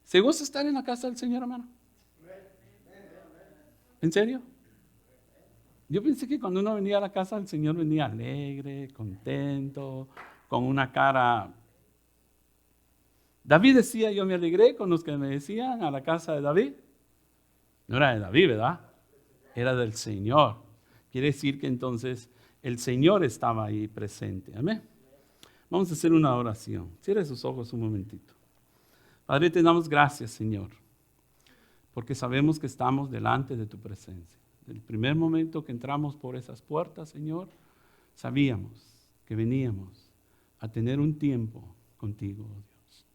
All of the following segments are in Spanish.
¿Se gusta estar en la casa del Señor, hermano? ¿En serio? Yo pensé que cuando uno venía a la casa del Señor venía alegre, contento, con una cara. David decía, yo me alegré con los que me decían a la casa de David. No era de David, ¿verdad? Era del Señor. Quiere decir que entonces el Señor estaba ahí presente. Amén. Vamos a hacer una oración. Cierre sus ojos un momentito. Padre, te damos gracias, Señor, porque sabemos que estamos delante de tu presencia. Del primer momento que entramos por esas puertas, Señor, sabíamos que veníamos a tener un tiempo contigo, oh Dios.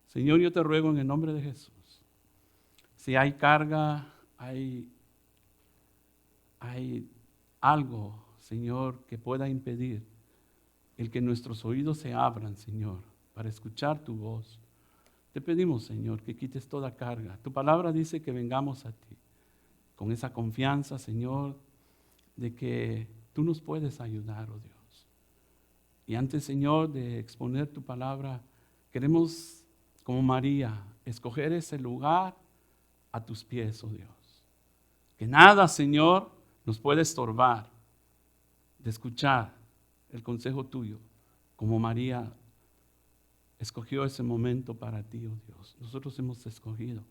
Señor, yo te ruego en el nombre de Jesús, si hay carga, hay algo, Señor, que pueda impedir el que nuestros oídos se abran, Señor, para escuchar tu voz, te pedimos, Señor, que quites toda carga. Tu palabra dice que vengamos a ti con esa confianza, Señor, de que tú nos puedes ayudar, oh Dios. Y antes, Señor, de exponer tu palabra, queremos, como María, escoger ese lugar a tus pies, oh Dios. Que nada, Señor, nos puede estorbar de escuchar el consejo tuyo, como María escogió ese momento para ti, oh Dios. Nosotros hemos escogido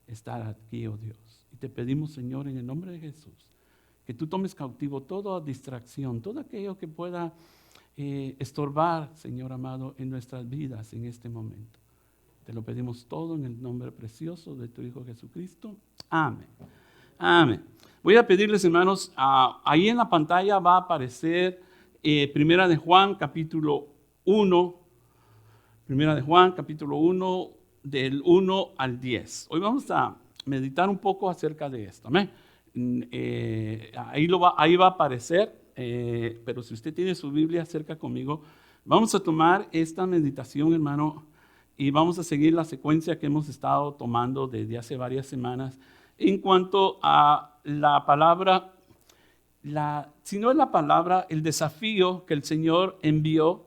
estar aquí, oh Dios. Y te pedimos, Señor, en el nombre de Jesús, que tú tomes cautivo toda distracción, todo aquello que pueda estorbar, Señor amado, en nuestras vidas en este momento. Te lo pedimos todo en el nombre precioso de tu Hijo Jesucristo. Amén. Amén. Voy a pedirles, hermanos, ahí en la pantalla va a aparecer Primera de Juan, capítulo 1. Primera de Juan, capítulo 1, del 1 al 10. Hoy vamos a meditar un poco acerca de esto. Amén. Ahí va a aparecer, pero si usted tiene su Biblia cerca conmigo, vamos a tomar esta meditación, hermano, y vamos a seguir la secuencia que hemos estado tomando desde hace varias semanas en cuanto a la palabra, si no es la palabra, el desafío que el Señor envió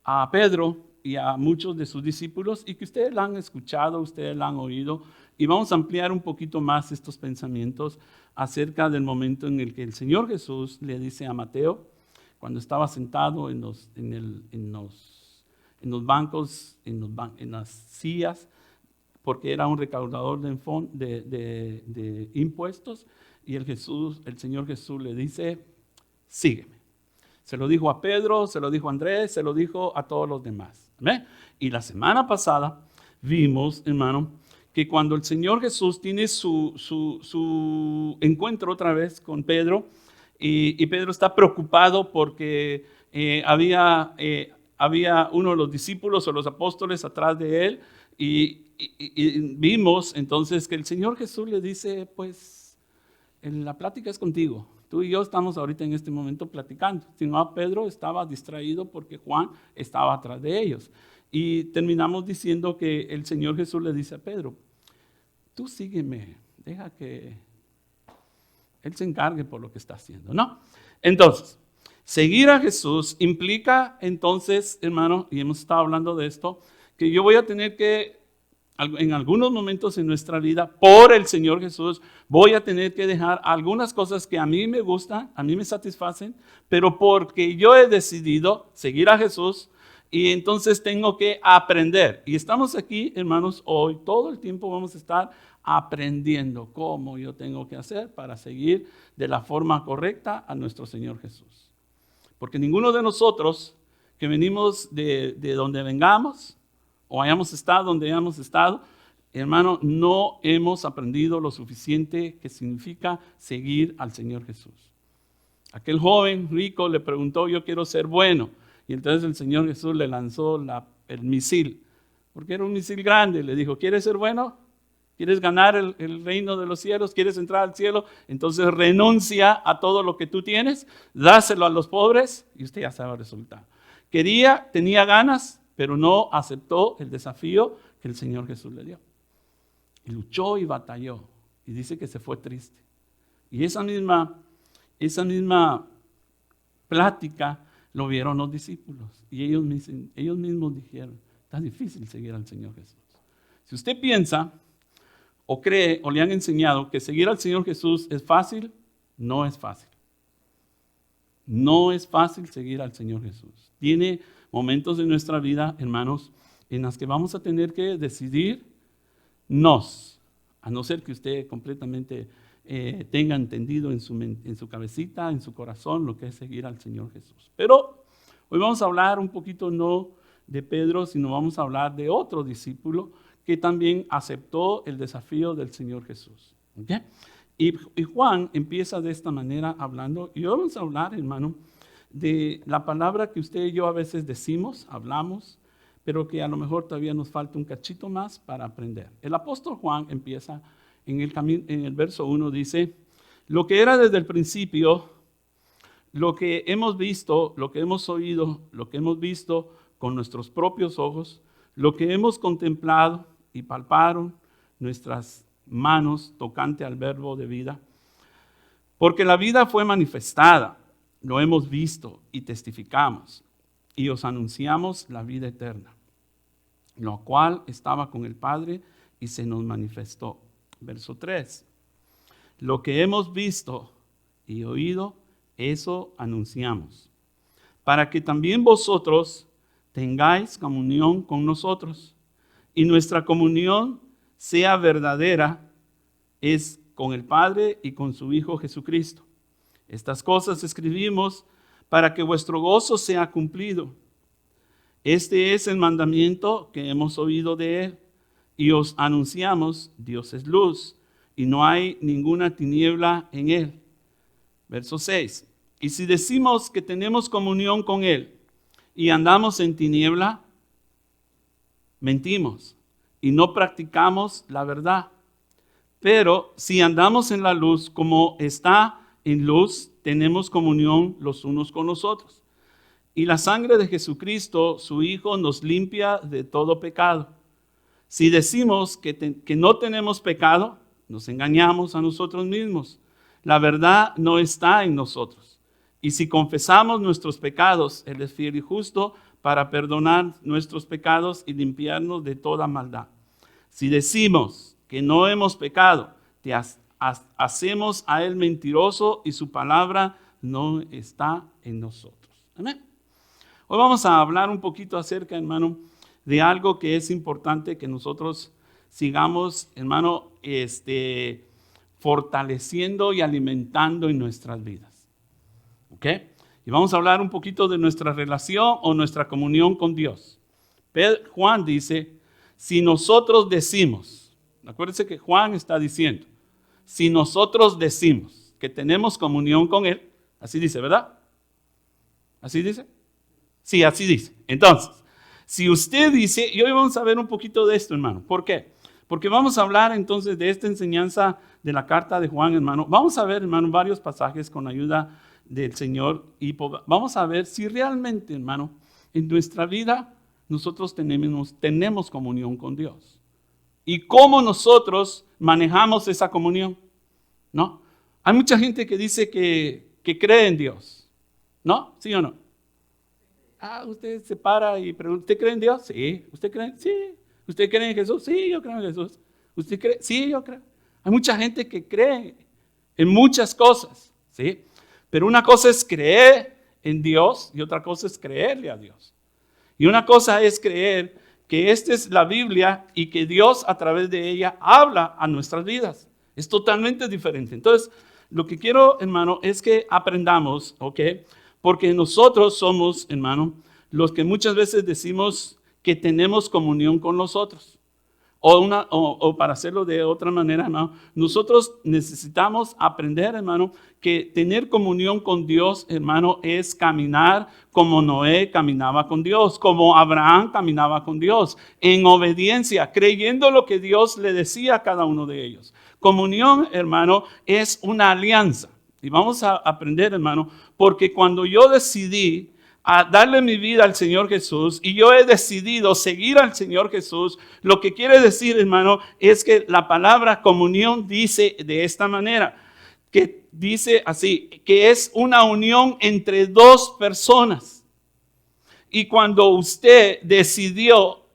a Pedro y a muchos de sus discípulos, y que ustedes la han escuchado, ustedes la han oído, y vamos a ampliar un poquito más estos pensamientos acerca del momento en el que el Señor Jesús le dice a Mateo, cuando estaba sentado en los bancos, en las sillas, porque era un recaudador de impuestos, y el Señor Jesús le dice, sígueme. Se lo dijo a Pedro, se lo dijo a Andrés, se lo dijo a todos los demás. ¿Amén? Y la semana pasada vimos, hermano, que cuando el Señor Jesús tiene su encuentro otra vez con Pedro, y Pedro está preocupado porque había uno de los discípulos o los apóstoles atrás de él, y vimos entonces que el Señor Jesús le dice, pues, la plática es contigo. Tú y yo estamos ahorita en este momento platicando. Si no, Pedro estaba distraído porque Juan estaba atrás de ellos. Y terminamos diciendo que el Señor Jesús le dice a Pedro, tú sígueme, deja que Él se encargue por lo que está haciendo, ¿no? Entonces, seguir a Jesús implica entonces, hermano, y hemos estado hablando de esto, que yo voy a tener que, en algunos momentos en nuestra vida, por el Señor Jesús, voy a tener que dejar algunas cosas que a mí me gustan, a mí me satisfacen, pero porque yo he decidido seguir a Jesús, y entonces tengo que aprender. Y estamos aquí, hermanos, hoy, todo el tiempo vamos a estar aprendiendo cómo yo tengo que hacer para seguir de la forma correcta a nuestro Señor Jesús. Porque ninguno de nosotros que venimos de donde vengamos, o hayamos estado donde hayamos estado, hermano, no hemos aprendido lo suficiente que significa seguir al Señor Jesús. Aquel joven rico le preguntó, yo quiero ser bueno. Y entonces el Señor Jesús le lanzó el misil, porque era un misil grande. Le dijo, ¿quieres ser bueno? ¿Quieres ganar el reino de los cielos? ¿Quieres entrar al cielo? Entonces renuncia a todo lo que tú tienes, dáselo a los pobres y usted ya sabe el resultado. Tenía ganas, pero no aceptó el desafío que el Señor Jesús le dio. Y luchó y batalló. Y dice que se fue triste. Y esa misma plática lo vieron los discípulos. Y ellos mismos dijeron, está difícil seguir al Señor Jesús. Si usted piensa o cree o le han enseñado que seguir al Señor Jesús es fácil, no es fácil. No es fácil seguir al Señor Jesús. Tiene momentos de nuestra vida, hermanos, en las que vamos a tener que decidirnos, a no ser que usted completamente tenga entendido en su cabecita, en su corazón, lo que es seguir al Señor Jesús. Pero hoy vamos a hablar un poquito no de Pedro, sino vamos a hablar de otro discípulo que también aceptó el desafío del Señor Jesús. ¿Okay? Y Juan empieza de esta manera hablando, y hoy vamos a hablar, hermano, de la palabra que usted y yo a veces decimos, hablamos, pero que a lo mejor todavía nos falta un cachito más para aprender. El apóstol Juan empieza en el verso 1, dice, lo que era desde el principio, lo que hemos visto, lo que hemos oído, lo que hemos visto con nuestros propios ojos, lo que hemos contemplado y palparon nuestras manos tocante al verbo de vida. Porque la vida fue manifestada, lo hemos visto y testificamos, y os anunciamos la vida eterna, lo cual estaba con el Padre y se nos manifestó. Verso 3. Lo que hemos visto y oído, eso anunciamos, para que también vosotros tengáis comunión con nosotros, y nuestra comunión sea verdadera, es con el Padre y con su Hijo Jesucristo. Estas cosas escribimos para que vuestro gozo sea cumplido. Este es el mandamiento que hemos oído de Él, y os anunciamos, Dios es luz, y no hay ninguna tiniebla en Él. Verso 6. Y si decimos que tenemos comunión con Él, y andamos en tiniebla, mentimos y no practicamos la verdad. Pero si andamos en la luz, como está en luz, tenemos comunión los unos con los otros. Y la sangre de Jesucristo, su Hijo, nos limpia de todo pecado. Si decimos que no tenemos pecado, nos engañamos a nosotros mismos. La verdad no está en nosotros. Y si confesamos nuestros pecados, Él es fiel y justo para perdonar nuestros pecados y limpiarnos de toda maldad. Si decimos que no hemos pecado, hacemos a Él mentiroso y su palabra no está en nosotros. Amén. Hoy vamos a hablar un poquito acerca, hermano, de algo que es importante que nosotros sigamos, hermano, fortaleciendo y alimentando en nuestras vidas. ¿Ok? Y vamos a hablar un poquito de nuestra relación o nuestra comunión con Dios. Juan dice, si nosotros decimos, acuérdense que Juan está diciendo, si nosotros decimos que tenemos comunión con Él, así dice, ¿verdad? ¿Así dice? Sí, así dice. Entonces, si usted dice, y hoy vamos a ver un poquito de esto, hermano. ¿Por qué? Porque vamos a hablar entonces de esta enseñanza de la carta de Juan, hermano. Vamos a ver, hermano, varios pasajes con ayuda del Señor y vamos a ver si realmente, hermano, en nuestra vida nosotros tenemos comunión con Dios. Y cómo nosotros manejamos esa comunión, ¿no? Hay mucha gente que dice que cree en Dios, ¿no? ¿Sí o no? Usted se para y pregunta, ¿usted cree en Dios? Sí. ¿Usted cree? Sí. ¿Usted cree en Jesús? Sí, yo creo en Jesús. ¿Usted cree? Sí, yo creo. Hay mucha gente que cree en muchas cosas, ¿sí? Pero una cosa es creer en Dios y otra cosa es creerle a Dios. Y una cosa es creer que esta es la Biblia y que Dios a través de ella habla a nuestras vidas. Es totalmente diferente. Entonces, lo que quiero, hermano, es que aprendamos, ¿ok? Porque nosotros somos, hermano, los que muchas veces decimos que tenemos comunión con los otros. O para hacerlo de otra manera, hermano, nosotros necesitamos aprender, hermano, que tener comunión con Dios, hermano, es caminar como Noé caminaba con Dios, como Abraham caminaba con Dios, en obediencia, creyendo lo que Dios le decía a cada uno de ellos. Comunión, hermano, es una alianza. Y vamos a aprender, hermano, porque cuando yo decidí a darle mi vida al Señor Jesús y yo he decidido seguir al Señor Jesús, lo que quiere decir, hermano, es que la palabra comunión dice de esta manera, que dice así, que es una unión entre dos personas. Y cuando usted decidió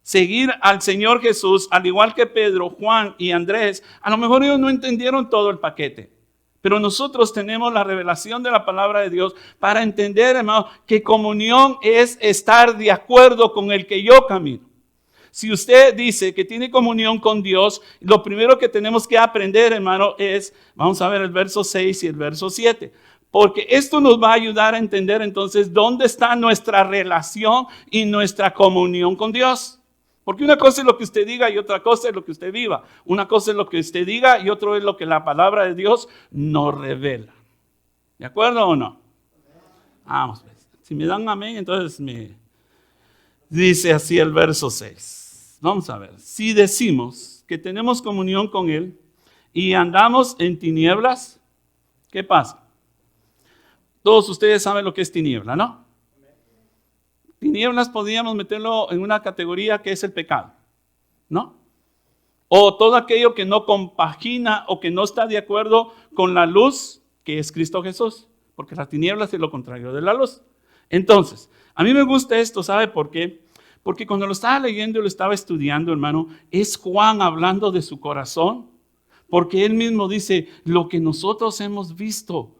seguir al Señor Jesús, al igual que Pedro, Juan y Andrés, a lo mejor ellos no entendieron todo el paquete. Pero nosotros tenemos la revelación de la palabra de Dios para entender, hermano, que comunión es estar de acuerdo con el que yo camino. Si usted dice que tiene comunión con Dios, lo primero que tenemos que aprender, hermano, es, vamos a ver el verso 6 y el verso 7. Porque esto nos va a ayudar a entender entonces dónde está nuestra relación y nuestra comunión con Dios. Porque una cosa es lo que usted diga y otra cosa es lo que usted viva. Una cosa es lo que usted diga y otro es lo que la palabra de Dios nos revela. ¿De acuerdo o no? Vamos, pues. Si me dan amén, entonces me dice así el verso 6. Vamos a ver. Si decimos que tenemos comunión con Él y andamos en tinieblas, ¿qué pasa? Todos ustedes saben lo que es tiniebla, ¿no? Tinieblas podríamos meterlo en una categoría que es el pecado, ¿no? O todo aquello que no compagina o que no está de acuerdo con la luz que es Cristo Jesús, porque las tinieblas es lo contrario de la luz. Entonces, a mí me gusta esto, ¿sabe por qué? Porque cuando lo estaba leyendo y lo estaba estudiando, hermano, es Juan hablando de su corazón, porque él mismo dice, lo que nosotros hemos visto,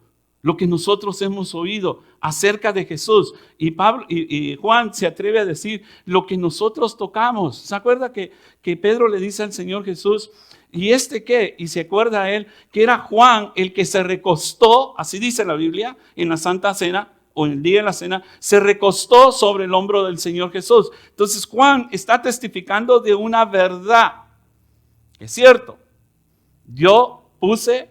lo que nosotros hemos oído acerca de Jesús. Y Pablo y Juan se atreve a decir lo que nosotros tocamos. ¿Se acuerda que Pedro le dice al Señor Jesús, ¿y este qué? Y se acuerda a él que era Juan el que se recostó, así dice la Biblia, en la Santa Cena o en el día de la cena, se recostó sobre el hombro del Señor Jesús. Entonces Juan está testificando de una verdad. Es cierto, yo puse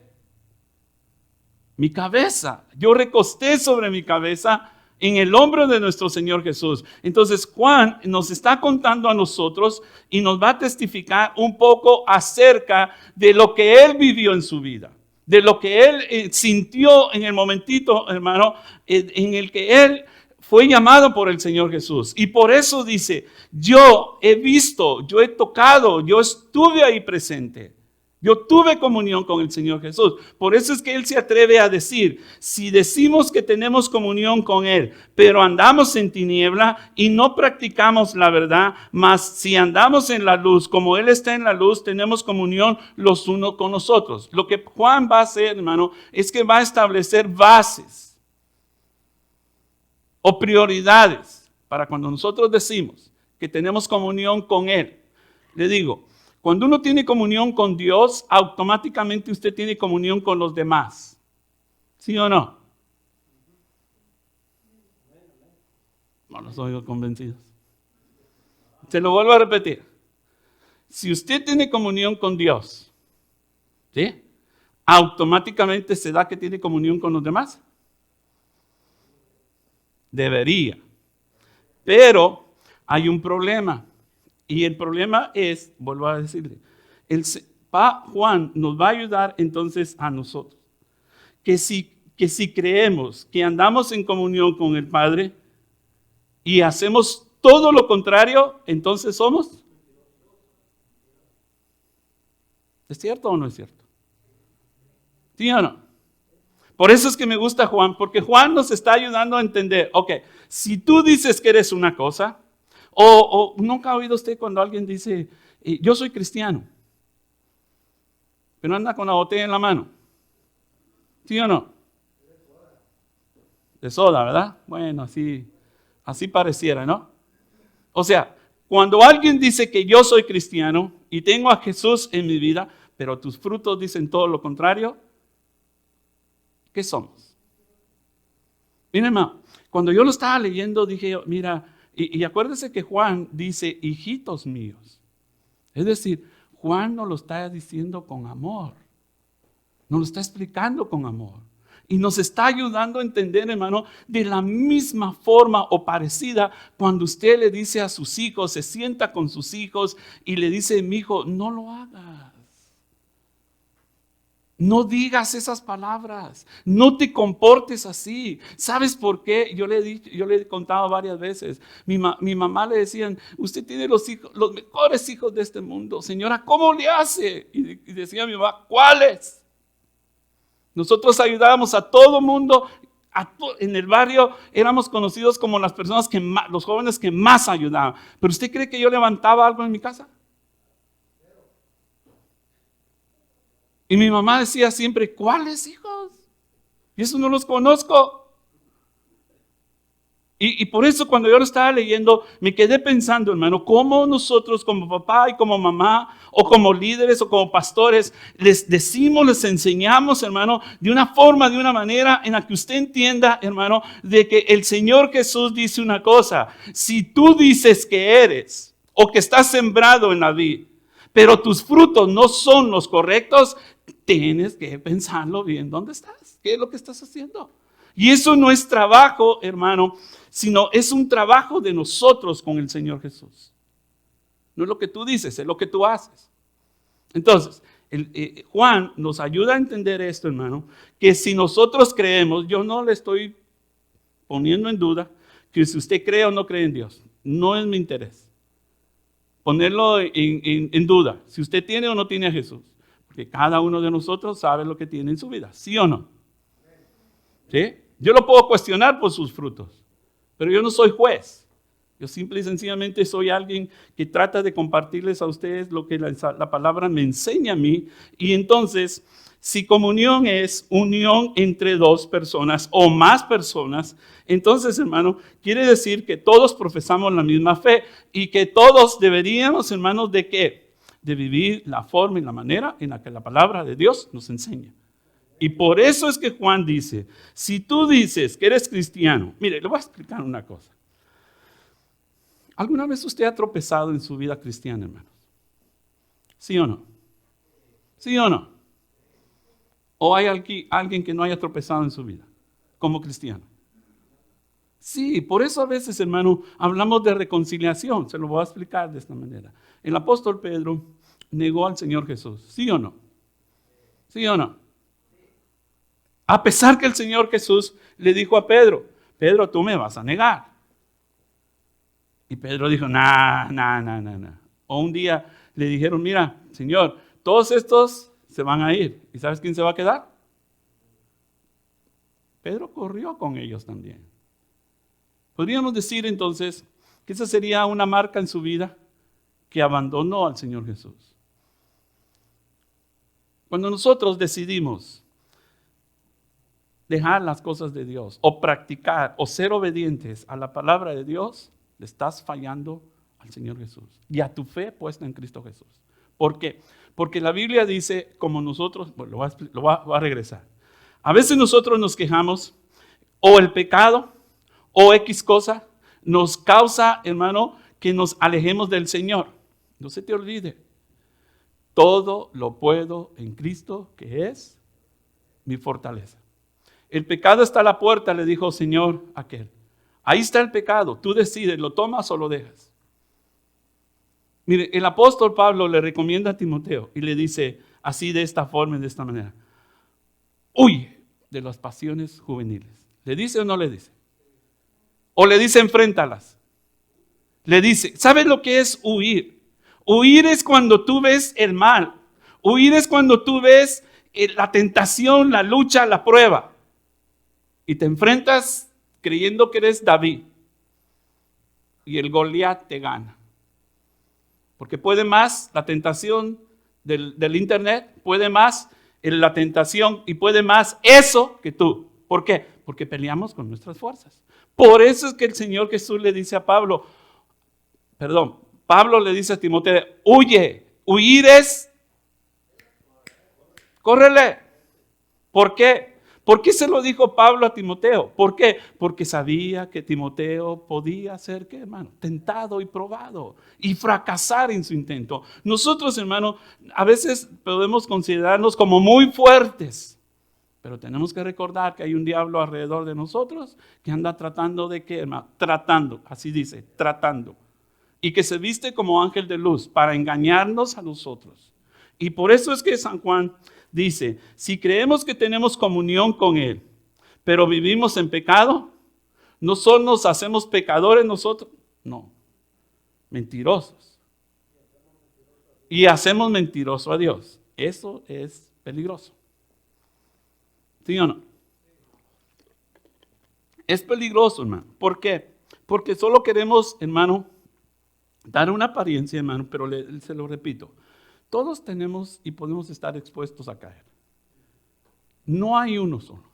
mi cabeza, yo recosté sobre mi cabeza en el hombro de nuestro Señor Jesús. Entonces Juan nos está contando a nosotros y nos va a testificar un poco acerca de lo que él vivió en su vida, de lo que él sintió en el momentito, hermano, en el que él fue llamado por el Señor Jesús. Y por eso dice, yo he visto, yo he tocado, yo estuve ahí presente. Yo tuve comunión con el Señor Jesús. Por eso es que Él se atreve a decir, si decimos que tenemos comunión con Él, pero andamos en tiniebla y no practicamos la verdad, mas si andamos en la luz, como Él está en la luz, tenemos comunión los unos con los otros. Lo que Juan va a hacer, hermano, es que va a establecer bases o prioridades para cuando nosotros decimos que tenemos comunión con Él. Le digo, cuando uno tiene comunión con Dios, automáticamente usted tiene comunión con los demás. ¿Sí o no? No los oigo convencidos. Se lo vuelvo a repetir. Si usted tiene comunión con Dios, ¿sí? ¿Automáticamente se da que tiene comunión con los demás? Debería. Pero hay un problema. Y el problema es, vuelvo a decirle, Juan nos va a ayudar entonces a nosotros. Que si creemos que andamos en comunión con el Padre y hacemos todo lo contrario, entonces somos. ¿Es cierto o no es cierto? ¿Sí o no? Por eso es que me gusta Juan, porque Juan nos está ayudando a entender, ok, si tú dices que eres una cosa, o nunca ha oído usted cuando alguien dice, yo soy cristiano, pero anda con la botella en la mano. ¿Sí o no? De soda, ¿verdad? Bueno, así pareciera, ¿no? O sea, cuando alguien dice que yo soy cristiano y tengo a Jesús en mi vida, pero tus frutos dicen todo lo contrario, ¿qué somos? Miren, hermano, cuando yo lo estaba leyendo dije, mira, y acuérdese que Juan dice, hijitos míos. Es decir, Juan nos lo está diciendo con amor. Nos lo está explicando con amor. Y nos está ayudando a entender, hermano, de la misma forma o parecida cuando usted le dice a sus hijos, se sienta con sus hijos y le dice, mi hijo, no lo hagas. No digas esas palabras, no te comportes así. ¿Sabes por qué? Yo le he contado varias veces. Mi mamá le decían, usted tiene los mejores hijos de este mundo. Señora, ¿cómo le hace? Y decía mi mamá, ¿cuáles? Nosotros ayudábamos a todo mundo En el barrio éramos conocidos como las personas los jóvenes que más ayudaban. ¿Pero usted cree que yo levantaba algo en mi casa? Y mi mamá decía siempre, ¿cuáles hijos? Y eso no los conozco. Y por eso cuando yo lo estaba leyendo, me quedé pensando, hermano, cómo nosotros como papá y como mamá, o como líderes o como pastores, les decimos, les enseñamos, hermano, de una forma, de una manera en la que usted entienda, hermano, de que el Señor Jesús dice una cosa: si tú dices que eres o que estás sembrado en la vid, pero tus frutos no son los correctos, tienes que pensarlo bien, ¿dónde estás? ¿Qué es lo que estás haciendo? Y eso no es trabajo, hermano, sino es un trabajo de nosotros con el Señor Jesús. No es lo que tú dices, es lo que tú haces. Entonces, Juan nos ayuda a entender esto, hermano, que si nosotros creemos, yo no le estoy poniendo en duda que si usted cree o no cree en Dios, no es mi interés ponerlo en duda, si usted tiene o no tiene a Jesús, porque cada uno de nosotros sabe lo que tiene en su vida, ¿sí o no? ¿Sí? Yo lo puedo cuestionar por sus frutos, pero yo no soy juez. Yo simple y sencillamente soy alguien que trata de compartirles a ustedes lo que la palabra me enseña a mí. Y entonces, si comunión es unión entre dos personas o más personas, entonces, hermano, quiere decir que todos profesamos la misma fe y que todos deberíamos, hermanos, ¿de qué? De vivir la forma y la manera en la que la palabra de Dios nos enseña. Y por eso es que Juan dice, si tú dices que eres cristiano, mire, le voy a explicar una cosa. ¿Alguna vez usted ha tropezado en su vida cristiana, hermanos? ¿Sí o no? ¿Sí o no? ¿O hay alguien que no haya tropezado en su vida como cristiano? Sí, por eso a veces, hermano, hablamos de reconciliación. Se lo voy a explicar de esta manera. El apóstol Pedro negó al Señor Jesús. ¿Sí o no? ¿Sí o no? A pesar que el Señor Jesús le dijo a Pedro, Pedro, tú me vas a negar. Y Pedro dijo, nah. O un día le dijeron, mira, Señor, todos estos se van a ir. ¿Y sabes quién se va a quedar? Pedro corrió con ellos también. Podríamos decir entonces que esa sería una marca en su vida que abandonó al Señor Jesús. Cuando nosotros decidimos dejar las cosas de Dios o practicar o ser obedientes a la palabra de Dios, le estás fallando al Señor Jesús y a tu fe puesta en Cristo Jesús. ¿Por qué? Porque la Biblia dice, como nosotros, bueno, lo voy a regresar. A veces nosotros nos quejamos o el pecado o X cosa nos causa, hermano, que nos alejemos del Señor. No se te olvide, todo lo puedo en Cristo, que es mi fortaleza. El pecado está a la puerta, le dijo Señor aquel. Ahí está el pecado, tú decides, ¿lo tomas o lo dejas? Mire, el apóstol Pablo le recomienda a Timoteo y le dice así, de esta forma y de esta manera: huye de las pasiones juveniles. ¿Le dice o no le dice? O le dice, enfréntalas. Le dice, ¿sabes lo que es huir? Huir es cuando tú ves el mal. Huir es cuando tú ves la tentación, la lucha, la prueba. Y te enfrentas creyendo que eres David. Y el Goliat te gana. Porque puede más la tentación del internet, puede más la tentación y puede más eso que tú. ¿Por qué? Porque peleamos con nuestras fuerzas. Por eso es que el Señor Jesús le dice a Pablo, Pablo le dice a Timoteo, huye. Huir es, córrele. ¿Por qué? ¿Por qué se lo dijo Pablo a Timoteo? ¿Por qué? Porque sabía que Timoteo podía ser, ¿qué, hermano? Tentado y probado y fracasar en su intento. Nosotros, hermano, a veces podemos considerarnos como muy fuertes, pero tenemos que recordar que hay un diablo alrededor de nosotros que anda tratando de qué, hermano? Tratando, así dice, tratando. Y que se viste como ángel de luz para engañarnos a nosotros. Y por eso es que San Juan dice, si creemos que tenemos comunión con Él, pero vivimos en pecado, no solo nos hacemos pecadores nosotros, no, mentirosos. Y hacemos mentiroso a Dios. Eso es peligroso. ¿Sí o no? Es peligroso, hermano. ¿Por qué? Porque solo queremos, hermano, dar una apariencia, hermano, pero se lo repito. Todos tenemos y podemos estar expuestos a caer. No hay uno solo.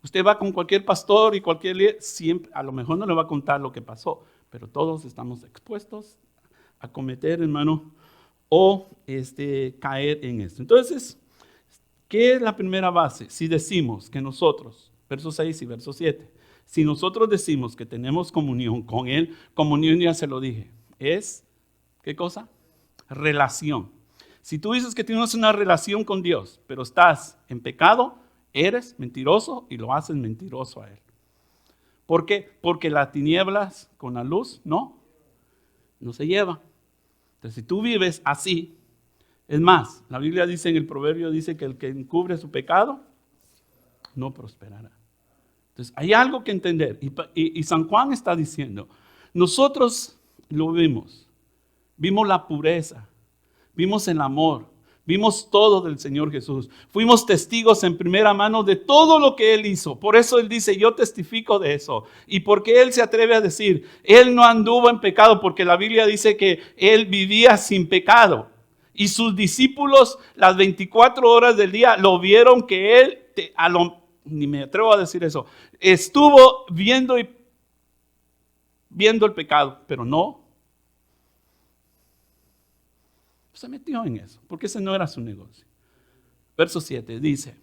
Usted va con cualquier pastor y cualquier líder, siempre, a lo mejor no le va a contar lo que pasó, pero todos estamos expuestos a cometer, hermano, o caer en esto. Entonces, ¿qué es la primera base? Si decimos que nosotros, verso 6 y verso 7, si nosotros decimos que tenemos comunión con Él, comunión ya se lo dije, es, ¿qué cosa? Relación. Si tú dices que tienes una relación con Dios, pero estás en pecado, eres mentiroso y lo haces mentiroso a Él. ¿Por qué? Porque las tinieblas con la luz no se lleva. Entonces, si tú vives así, es más, la Biblia dice en el proverbio, dice que el que encubre su pecado no prosperará. Entonces, hay algo que entender. Y San Juan está diciendo, nosotros lo vimos la pureza, vimos el amor, vimos todo del Señor Jesús. Fuimos testigos en primera mano de todo lo que Él hizo. Por eso Él dice, yo testifico de eso. ¿Y por qué Él se atreve a decir? Él no anduvo en pecado, porque la Biblia dice que Él vivía sin pecado. Y sus discípulos las 24 horas del día lo vieron que Él, ni me atrevo a decir eso, estuvo viendo el pecado, pero no se metió en eso, porque ese no era su negocio. Verso 7 dice,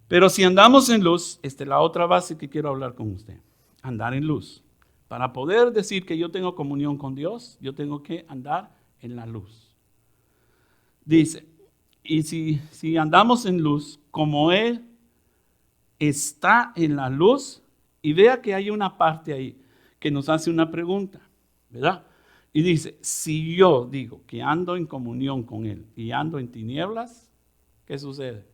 pero si andamos en luz, esta es la otra base que quiero hablar con usted, andar en luz. Para poder decir que yo tengo comunión con Dios, yo tengo que andar en la luz. Dice, y si andamos en luz, como Él está en la luz, y vea que hay una parte ahí que nos hace una pregunta, ¿verdad? Y dice, si yo digo que ando en comunión con Él y ando en tinieblas, ¿qué sucede?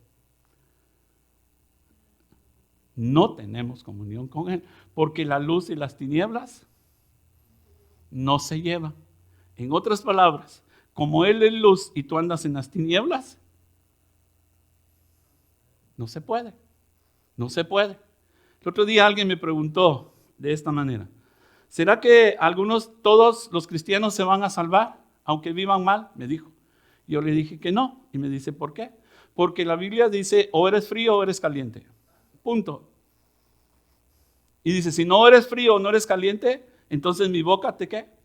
No tenemos comunión con Él, porque la luz y las tinieblas no se llevan. En otras palabras, como Él es luz y tú andas en las tinieblas, no se puede. No se puede. El otro día alguien me preguntó de esta manera, ¿será que todos los cristianos se van a salvar, aunque vivan mal? Me dijo. Yo le dije que no. Y me dice, ¿por qué? Porque la Biblia dice, o eres frío o eres caliente. Punto. Y dice, si no eres frío o no eres caliente, entonces mi boca te ¿qué?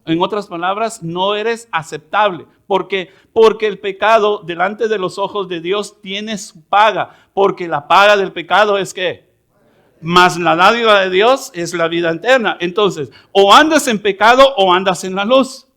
En otras palabras, no eres aceptable. ¿Por qué? Porque el pecado delante de los ojos de Dios tiene su paga. Porque la paga del pecado es ¿qué? Mas la dádiva de Dios es la vida eterna. Entonces, o andas en pecado o andas en la luz.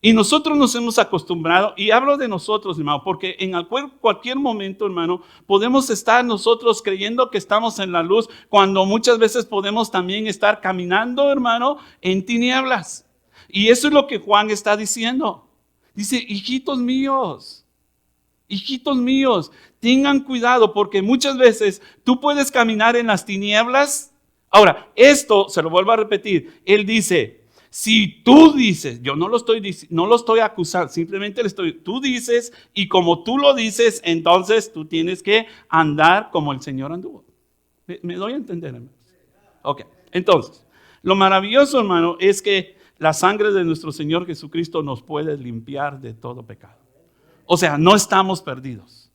Y nosotros nos hemos acostumbrado, y hablo de nosotros, hermano, porque en cualquier momento, hermano, podemos estar nosotros creyendo que estamos en la luz, cuando muchas veces podemos también estar caminando, hermano, en tinieblas. Y eso es lo que Juan está diciendo. Dice, hijitos míos, tengan cuidado, porque muchas veces tú puedes caminar en las tinieblas. Ahora, esto, se lo vuelvo a repetir, él dice, si tú dices, yo no lo estoy acusando, simplemente tú dices, y como tú lo dices, entonces tú tienes que andar como el Señor anduvo. ¿Me doy a entender, hermanos? Ok, entonces, lo maravilloso, hermano, es que la sangre de nuestro Señor Jesucristo nos puede limpiar de todo pecado. O sea, no estamos perdidos.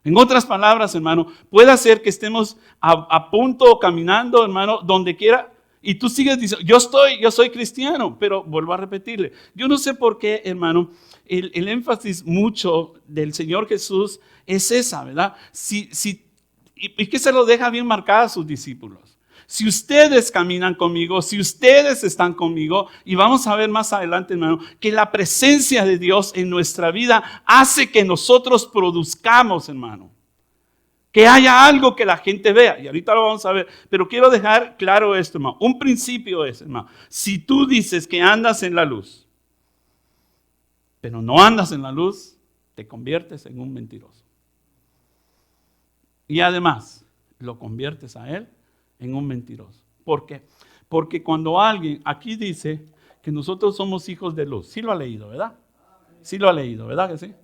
En otras palabras, hermano, puede ser que estemos a punto caminando, hermano, donde quiera, y tú sigues diciendo, yo soy cristiano, pero vuelvo a repetirle, yo no sé por qué, hermano, el énfasis mucho del Señor Jesús es esa, ¿verdad? Y que se lo deja bien marcado a sus discípulos. Si ustedes caminan conmigo, si ustedes están conmigo, y vamos a ver más adelante, hermano, que la presencia de Dios en nuestra vida hace que nosotros produzcamos, hermano. Que haya algo que la gente vea. Y ahorita lo vamos a ver. Pero quiero dejar claro esto, hermano. Un principio es, hermano. Si tú dices que andas en la luz, pero no andas en la luz, te conviertes en un mentiroso. Y además, lo conviertes a él en un mentiroso. ¿Por qué? Porque cuando alguien, aquí dice que nosotros somos hijos de luz. Sí lo ha leído, ¿verdad? Sí lo ha leído, ¿verdad que sí?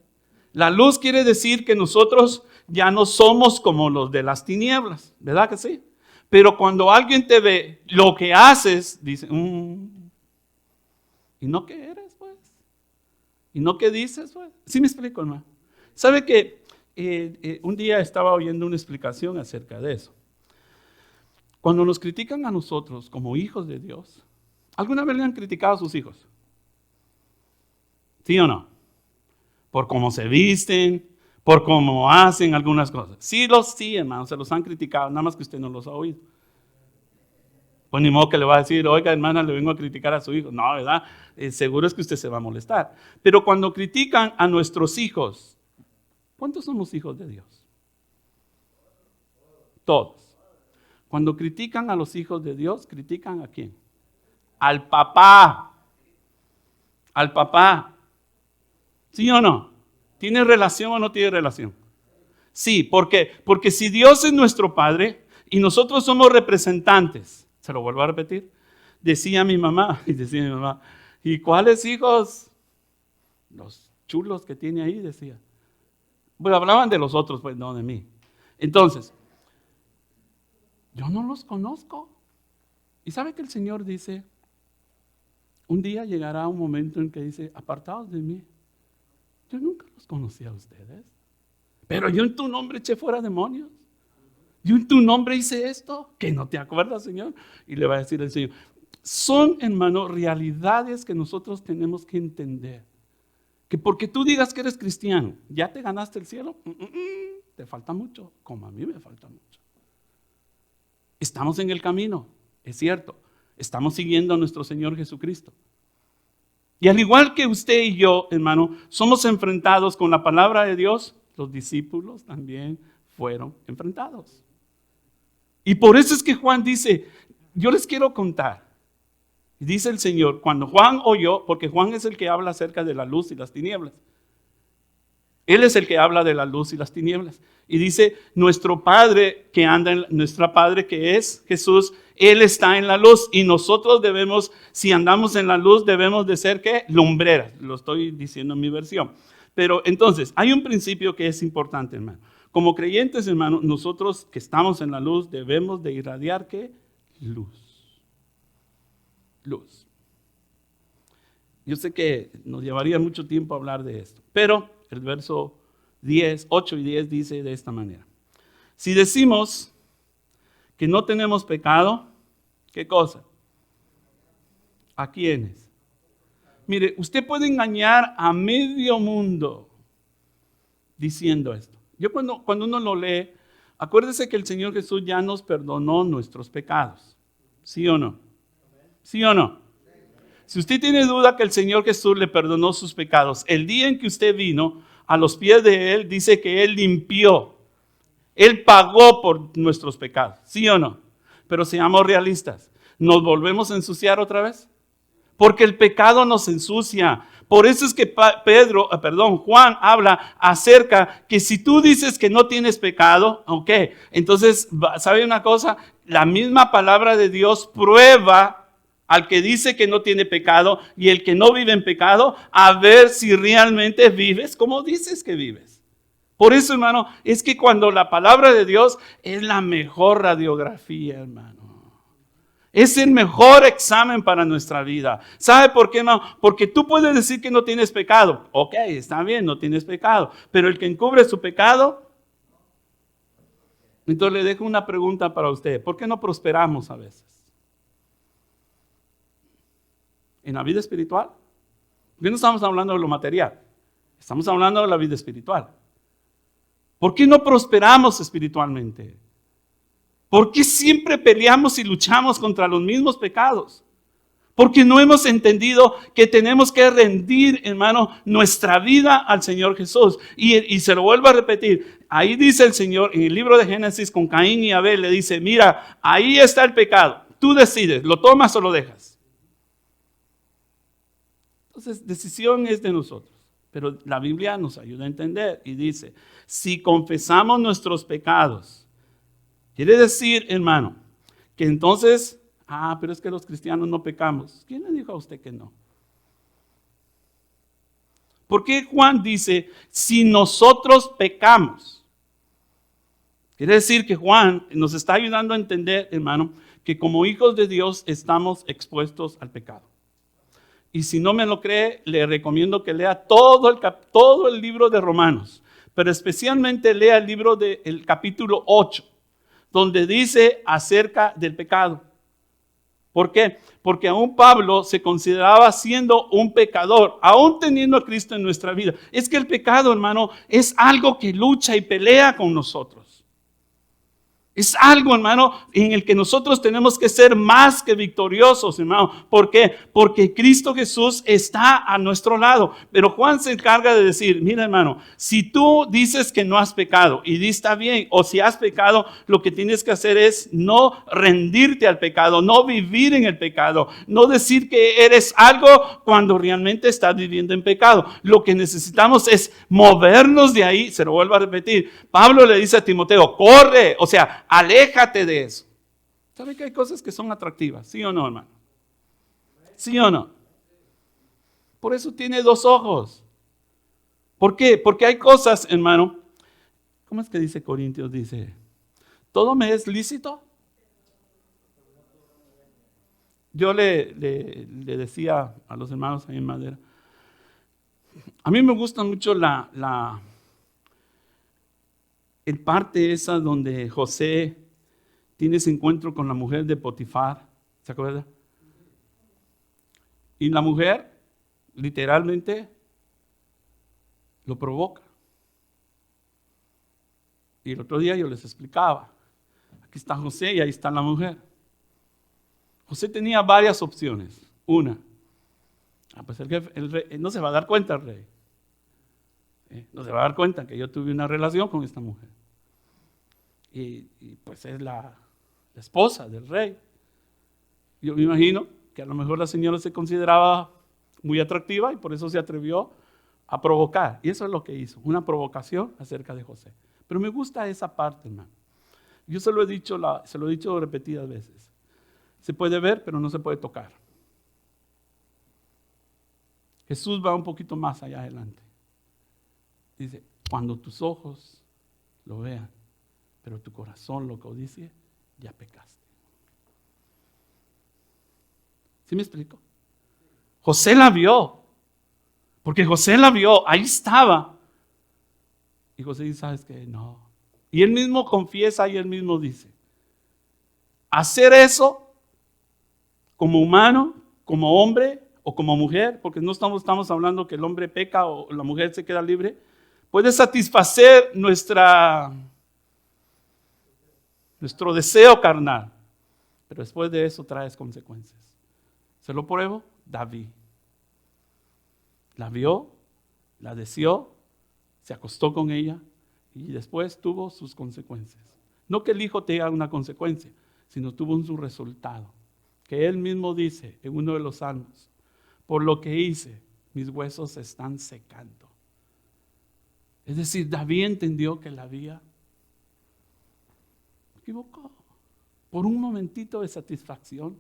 La luz quiere decir que nosotros ya no somos como los de las tinieblas, ¿verdad que sí? Pero cuando alguien te ve, lo que haces, dice, ¿y no qué eres, pues? ¿Y no qué dices, pues? ¿Sí me explico, hermano? ¿Sabe que un día estaba oyendo una explicación acerca de eso? Cuando nos critican a nosotros como hijos de Dios, ¿alguna vez le han criticado a sus hijos? ¿Sí o no? Por cómo se visten, por cómo hacen algunas cosas. Sí, hermano, se los han criticado, nada más que usted no los ha oído. Pues ni modo que le va a decir, oiga, hermana, le vengo a criticar a su hijo. No, ¿verdad? Seguro es que usted se va a molestar. Pero cuando critican a nuestros hijos, ¿cuántos somos hijos de Dios? Todos. Cuando critican a los hijos de Dios, ¿critican a quién? Al papá. Al papá. ¿Sí o no? ¿Tiene relación o no tiene relación? Sí, ¿por qué? Porque si Dios es nuestro Padre y nosotros somos representantes, se lo vuelvo a repetir, decía mi mamá, ¿y cuáles hijos? Los chulos que tiene ahí, decía. Pues hablaban de los otros, pues no de mí. Entonces, yo no los conozco. ¿Y sabe que el Señor dice, un día llegará un momento en que dice, apartados de mí? Yo nunca los conocí a ustedes. Pero yo en tu nombre eché fuera demonios. Yo en tu nombre hice esto. ¿Que no te acuerdas, Señor? Y le va a decir el Señor. Son, hermano, realidades que nosotros tenemos que entender. Que porque tú digas que eres cristiano, ¿ya te ganaste el cielo? Te falta mucho, como a mí me falta mucho. Estamos en el camino, es cierto. Estamos siguiendo a nuestro Señor Jesucristo. Y al igual que usted y yo, hermano, somos enfrentados con la palabra de Dios, los discípulos también fueron enfrentados. Y por eso es que Juan dice, yo les quiero contar. Y dice el Señor, cuando Juan oyó, porque Juan es el que habla acerca de la luz y las tinieblas. Él es el que habla de la luz y las tinieblas. Y dice, nuestro Padre que anda nuestro Padre que es Jesús, Él está en la luz. Y nosotros debemos, si andamos en la luz, debemos de ser, ¿qué? Lumbreras. Lo estoy diciendo en mi versión. Pero entonces, hay un principio que es importante, hermano. Como creyentes, hermano, nosotros que estamos en la luz, debemos de irradiar, ¿qué? Luz. Luz. Yo sé que nos llevaría mucho tiempo hablar de esto, pero el verso 8 y 10 dice de esta manera. Si decimos que no tenemos pecado, ¿qué cosa? ¿A quiénes? Mire, usted puede engañar a medio mundo diciendo esto. Yo cuando uno lo lee, acuérdese que el Señor Jesús ya nos perdonó nuestros pecados. ¿Sí o no? ¿Sí o no? Si usted tiene duda que el Señor Jesús le perdonó sus pecados, el día en que usted vino a los pies de Él, dice que Él limpió. Él pagó por nuestros pecados. ¿Sí o no? Pero seamos realistas. ¿Nos volvemos a ensuciar otra vez? Porque el pecado nos ensucia. Por eso es que Juan habla acerca que si tú dices que no tienes pecado, ok, entonces, ¿sabe una cosa? La misma palabra de Dios prueba al que dice que no tiene pecado y el que no vive en pecado, a ver si realmente vives como dices que vives. Por eso, hermano, es que cuando la palabra de Dios es la mejor radiografía, hermano. Es el mejor examen para nuestra vida. ¿Sabe por qué no? Porque tú puedes decir que no tienes pecado. Ok, está bien, no tienes pecado. Pero el que encubre su pecado. Entonces le dejo una pregunta para usted. ¿Por qué no prosperamos a veces? En la vida espiritual. ¿Por qué no estamos hablando de lo material? Estamos hablando de la vida espiritual. ¿Por qué no prosperamos espiritualmente? ¿Por qué siempre peleamos y luchamos contra los mismos pecados? Porque no hemos entendido que tenemos que rendir, hermano, nuestra vida al Señor Jesús. Y se lo vuelvo a repetir. Ahí dice el Señor, en el libro de Génesis, con Caín y Abel, le dice, mira, ahí está el pecado. Tú decides, ¿lo tomas o lo dejas? Entonces, decisión es de nosotros. Pero la Biblia nos ayuda a entender y dice, si confesamos nuestros pecados, quiere decir, hermano, que entonces, pero es que los cristianos no pecamos. ¿Quién le dijo a usted que no? ¿Por qué Juan dice, si nosotros pecamos? Quiere decir que Juan nos está ayudando a entender, hermano, que como hijos de Dios estamos expuestos al pecado. Y si no me lo cree, le recomiendo que lea todo el libro de Romanos, pero especialmente lea el libro del capítulo 8, donde dice acerca del pecado. ¿Por qué? Porque aún Pablo se consideraba siendo un pecador, aún teniendo a Cristo en nuestra vida. Es que el pecado, hermano, es algo que lucha y pelea con nosotros. Es algo, hermano, en el que nosotros tenemos que ser más que victoriosos, hermano. ¿Por qué? Porque Cristo Jesús está a nuestro lado. Pero Juan se encarga de decir, mira, hermano, si tú dices que no has pecado y está bien, o si has pecado, lo que tienes que hacer es no rendirte al pecado, no vivir en el pecado, no decir que eres algo cuando realmente estás viviendo en pecado. Lo que necesitamos es movernos de ahí. Se lo vuelvo a repetir. Pablo le dice a Timoteo, corre, o sea, aléjate de eso. ¿Sabe que hay cosas que son atractivas? ¿Sí o no, hermano? ¿Sí o no? Por eso tiene dos ojos. ¿Por qué? Porque hay cosas, hermano. ¿Cómo es que dice Corintios? Dice, ¿todo me es lícito? Yo le decía a los hermanos ahí en Madera, a mí me gusta mucho el parte esa donde José tiene ese encuentro con la mujer de Potifar, ¿se acuerda? Y la mujer literalmente lo provoca. Y el otro día yo les explicaba, aquí está José y ahí está la mujer. José tenía varias opciones. Una, pues el rey no se va a dar cuenta el rey. No se va a dar cuenta que yo tuve una relación con esta mujer. Y pues es la esposa del rey. Yo me imagino que a lo mejor la señora se consideraba muy atractiva y por eso se atrevió a provocar. Y eso es lo que hizo, una provocación acerca de José. Pero me gusta esa parte, hermano. Yo se lo he dicho repetidas veces. Se puede ver, pero no se puede tocar. Jesús va un poquito más allá adelante. Dice, cuando tus ojos lo vean, pero tu corazón lo codicie, ya pecaste. ¿Sí me explico? José la vio, porque José la vio, ahí estaba. Y José dice, ¿sabes qué? No. Y él mismo confiesa y él mismo dice, hacer eso como humano, como hombre o como mujer, porque no estamos hablando que el hombre peca o la mujer se queda libre, puede satisfacer nuestro deseo carnal, pero después de eso traes consecuencias. ¿Se lo pruebo? David. La vio, la deseó, se acostó con ella y después tuvo sus consecuencias. No que el hijo tenga una consecuencia, sino tuvo su resultado. Que él mismo dice en uno de los salmos, por lo que hice, mis huesos se están secando. Es decir, David entendió que la había equivocado. Por un momentito de satisfacción,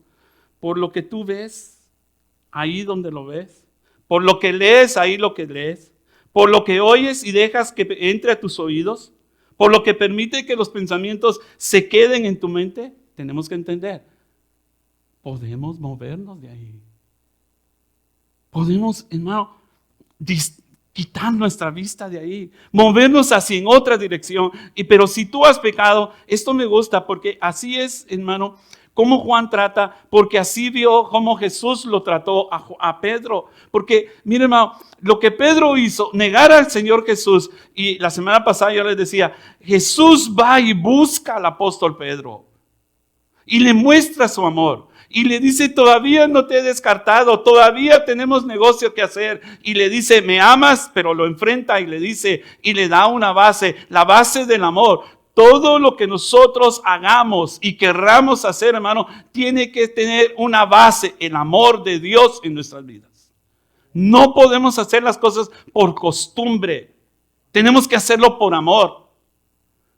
por lo que tú ves, ahí donde lo ves, por lo que lees, ahí lo que lees, por lo que oyes y dejas que entre a tus oídos, por lo que permite que los pensamientos se queden en tu mente, tenemos que entender, podemos movernos de ahí. Podemos, hermano, quitar nuestra vista de ahí, movernos hacia en otra dirección. Pero si tú has pecado, esto me gusta porque así es, hermano, como Juan trata, porque así vio cómo Jesús lo trató a Pedro. Porque, mire, hermano, lo que Pedro hizo, negar al Señor Jesús, y la semana pasada yo les decía, Jesús va y busca al apóstol Pedro y le muestra su amor. Y le dice, todavía no te he descartado, todavía tenemos negocio que hacer. Y le dice, ¿me amas? Pero lo enfrenta y le dice, y le da una base, la base del amor. Todo lo que nosotros hagamos y querramos hacer, hermano, tiene que tener una base, el amor de Dios en nuestras vidas. No podemos hacer las cosas por costumbre. Tenemos que hacerlo por amor.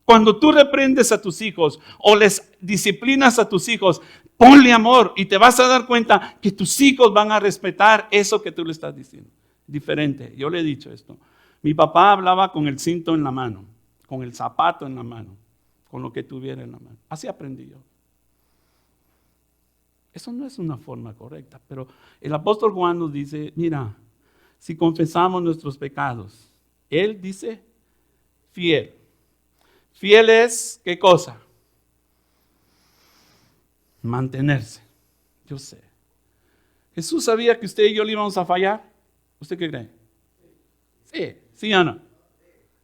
Cuando tú reprendes a tus hijos o les disciplinas a tus hijos, ponle amor y te vas a dar cuenta que tus hijos van a respetar eso que tú le estás diciendo. Diferente, yo le he dicho esto. Mi papá hablaba con el cinto en la mano, con el zapato en la mano. con lo que tuviera en la mano. Así aprendí yo. Eso no es una forma correcta, pero el apóstol Juan nos dice, mira, si confesamos nuestros pecados, él dice fiel. Fiel es, ¿qué cosa? Mantenerse. Yo sé. Jesús sabía que usted y yo le íbamos a fallar. ¿Usted qué cree? Sí, sí o no.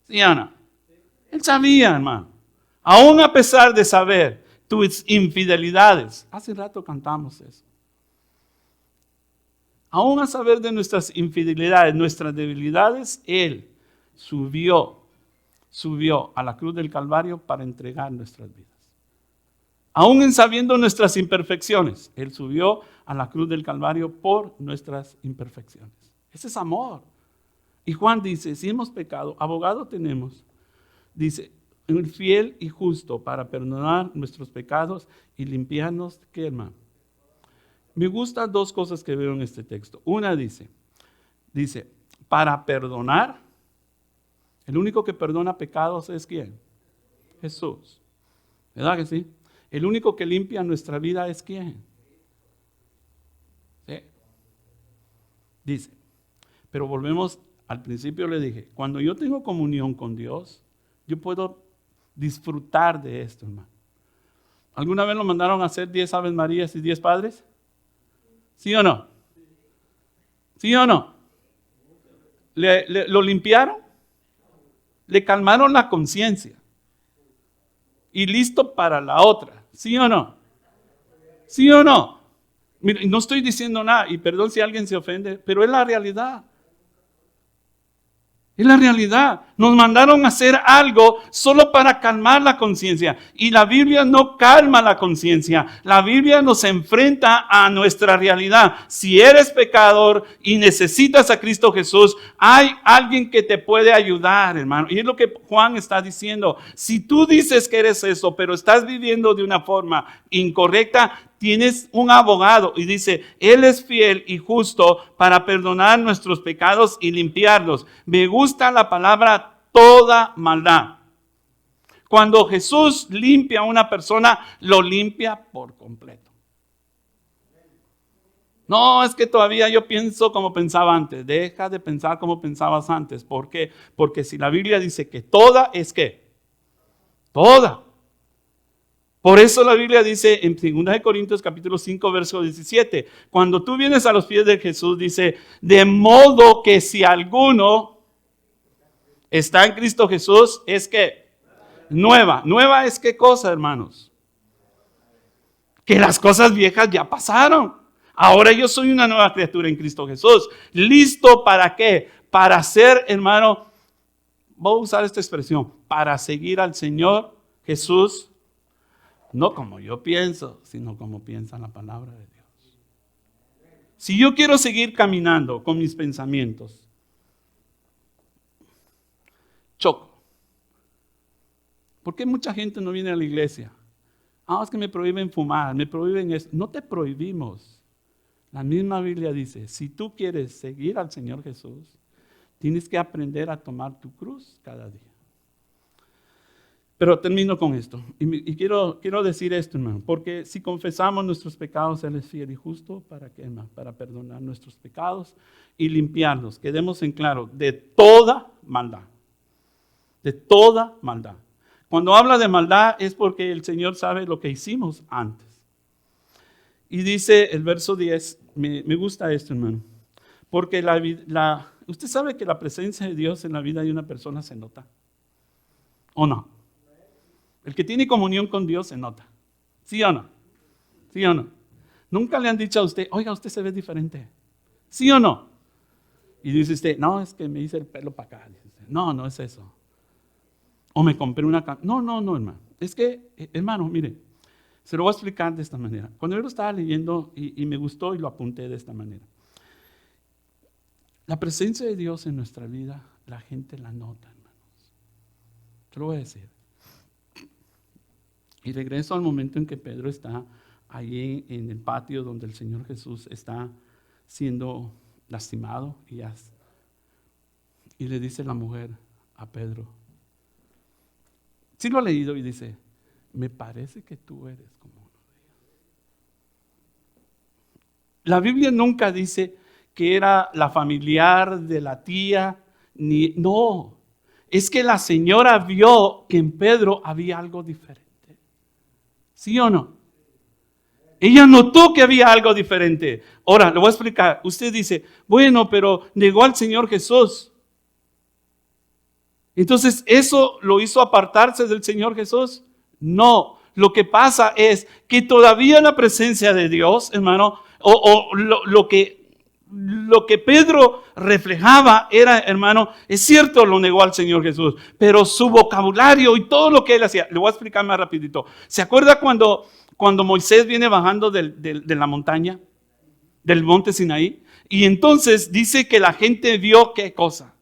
Sí o no. Él sabía, hermano. Aún a pesar de saber tus infidelidades. Hace rato cantamos eso. Aún a saber de nuestras infidelidades, nuestras debilidades, Él subió a la cruz del Calvario para entregar nuestras vidas. Aún en sabiendo nuestras imperfecciones, Él subió a la cruz del Calvario por nuestras imperfecciones. Ese es amor. Y Juan dice, si hemos pecado, abogado tenemos. Dice, el fiel y justo para perdonar nuestros pecados y limpiarnos, ¿qué, hermano? Me gustan dos cosas que veo en este texto. Una dice, para perdonar, el único que perdona pecados es ¿quién? Jesús. ¿Verdad que sí? El único que limpia nuestra vida es ¿quién? ¿Sí? Dice, pero volvemos al principio, le dije, cuando yo tengo comunión con Dios, yo puedo disfrutar de esto, hermano. ¿Alguna vez lo mandaron a hacer 10 Aves Marías y 10 Padres? ¿Sí o no? ¿Sí o no? ¿Lo limpiaron? Le calmaron la conciencia. Y listo para la otra. ¿Sí o no? ¿Sí o no? Mira, no estoy diciendo nada, y perdón si alguien se ofende, pero es la realidad. Es la realidad. Nos mandaron a hacer algo solo para calmar la conciencia. Y la Biblia no calma la conciencia. La Biblia nos enfrenta a nuestra realidad. Si eres pecador y necesitas a Cristo Jesús, hay alguien que te puede ayudar, hermano. Y es lo que Juan está diciendo. Si tú dices que eres eso, pero estás viviendo de una forma incorrecta, tienes un abogado y dice, Él es fiel y justo para perdonar nuestros pecados y limpiarlos. Me gusta la palabra toda maldad. Cuando Jesús limpia a una persona, lo limpia por completo. No, es que todavía yo pienso como pensaba antes. Deja de pensar como pensabas antes. ¿Por qué? Porque si la Biblia dice que toda es ¿qué? Toda. Por eso la Biblia dice en 2 Corintios capítulo 5 verso 17, cuando tú vienes a los pies de Jesús, dice, de modo que si alguno está en Cristo Jesús, es que nueva. ¿Nueva es qué cosa, hermanos? Que las cosas viejas ya pasaron. Ahora yo soy una nueva criatura en Cristo Jesús. ¿Listo para qué? Para ser, hermano, voy a usar esta expresión, para seguir al Señor Jesús. No como yo pienso, sino como piensa la palabra de Dios. Si yo quiero seguir caminando con mis pensamientos, choco. ¿Por qué mucha gente no viene a la iglesia? Es que me prohíben fumar, me prohíben esto. No te prohibimos. La misma Biblia dice, si tú quieres seguir al Señor Jesús, tienes que aprender a tomar tu cruz cada día. Pero termino con esto. Y quiero decir esto, hermano. Porque si confesamos nuestros pecados, Él es fiel y justo. ¿Para qué, hermano? Para perdonar nuestros pecados y limpiarlos. Quedemos en claro, de toda maldad. De toda maldad. Cuando habla de maldad es porque el Señor sabe lo que hicimos antes. Y dice el verso 10, me gusta esto, hermano. Porque usted sabe que la presencia de Dios en la vida de una persona se nota. ¿O no? El que tiene comunión con Dios se nota. ¿Sí o no? ¿Sí o no? Nunca le han dicho a usted, oiga, usted se ve diferente. ¿Sí o no? Y dice usted, no, es que me hice el pelo para acá. No, no es eso. O me compré una... No, hermano. Es que, hermano, mire, se lo voy a explicar de esta manera. Cuando yo lo estaba leyendo y me gustó y lo apunté de esta manera. La presencia de Dios en nuestra vida, la gente la nota, hermanos. Te lo voy a decir. Y regreso al momento en que Pedro está allí en el patio donde el Señor Jesús está siendo lastimado y le dice la mujer a Pedro. Sí lo ha leído y dice, me parece que tú eres como uno de ellos. La Biblia nunca dice que era la familiar de la tía, no. Es que la señora vio que en Pedro había algo diferente. ¿Sí o no? Ella notó que había algo diferente. Ahora, le voy a explicar. Usted dice, bueno, pero negó al Señor Jesús. Entonces, ¿eso lo hizo apartarse del Señor Jesús? No. Lo que pasa es que todavía la presencia de Dios, hermano, lo que Pedro reflejaba era, hermano, es cierto, lo negó al Señor Jesús, pero su vocabulario y todo lo que él hacía, le voy a explicar más rapidito. ¿Se acuerda cuando Moisés viene bajando de la montaña, del monte Sinaí? Y entonces dice que la gente vio ¿qué cosa?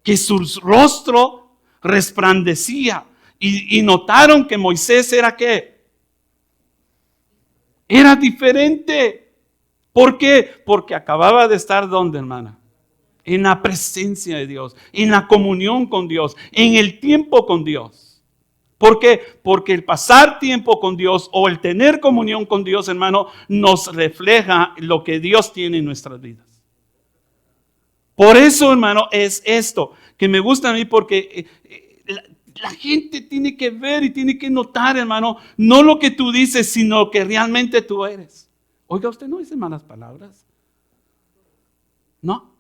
Que su rostro resplandecía y notaron que Moisés era ¿qué? Era diferente. ¿Por qué? Porque acababa de estar ¿dónde, hermana? En la presencia de Dios, en la comunión con Dios, en el tiempo con Dios. ¿Por qué? Porque el pasar tiempo con Dios o el tener comunión con Dios, hermano, nos refleja lo que Dios tiene en nuestras vidas. Por eso, hermano, es esto que me gusta a mí, porque la gente tiene que ver y tiene que notar, hermano, no lo que tú dices, sino lo que realmente tú eres. Oiga, usted no dice malas palabras. ¿No?